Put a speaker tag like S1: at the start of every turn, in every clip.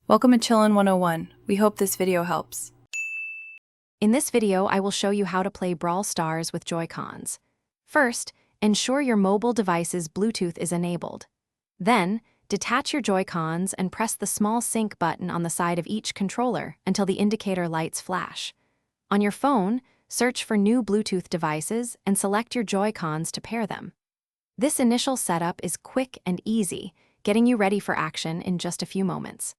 S1: Welcome to Chillin' 101. We hope this video helps.
S2: In this video, I will show you how to play Brawl Stars with Joycons. First, ensure your mobile device's Bluetooth is enabled. Then, detach your Joycons and press the small sync button on the side of each controller until the indicator lights flash. On your phone, search for new Bluetooth devices and select your Joycons to pair them. This initial setup is quick and easy, getting you ready for action in just a few moments.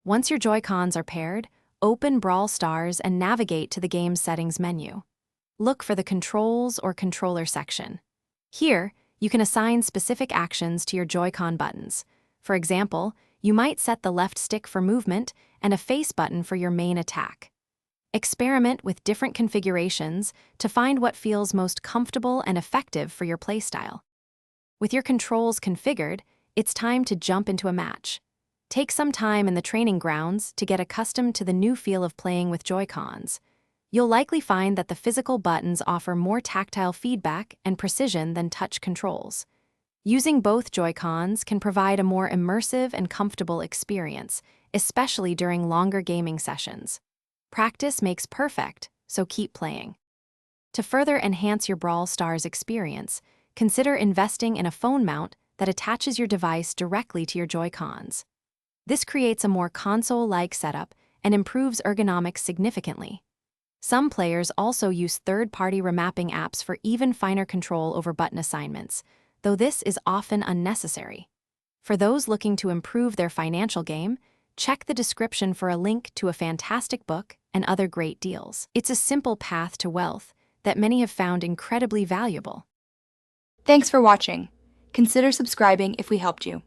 S2: Once your Joy-Cons are paired, open Brawl Stars and navigate to the game's settings menu. Look for the Controls or Controller section. Here, you can assign specific actions to your Joy-Con buttons. For example, you might set the left stick for movement and a face button for your main attack. Experiment with different configurations to find what feels most comfortable and effective for your playstyle. With your controls configured, it's time to jump into a match. Take some time in the training grounds to get accustomed to the new feel of playing with Joy-Cons. You'll likely find that the physical buttons offer more tactile feedback and precision than touch controls. Using both Joy-Cons can provide a more immersive and comfortable experience, especially during longer gaming sessions. Practice makes perfect, so keep playing. To further enhance your Brawl Stars experience, consider investing in a phone mount that attaches your device directly to your Joy-Cons. This creates a more console-like setup and improves ergonomics significantly. Some players also use third-party remapping apps for even finer control over button assignments, though this is often unnecessary. For those looking to improve their financial game, check the description for a link to a fantastic book and other great deals. It's a simple path to wealth that many have found incredibly valuable.
S3: Thanks for watching. Consider subscribing if we helped you.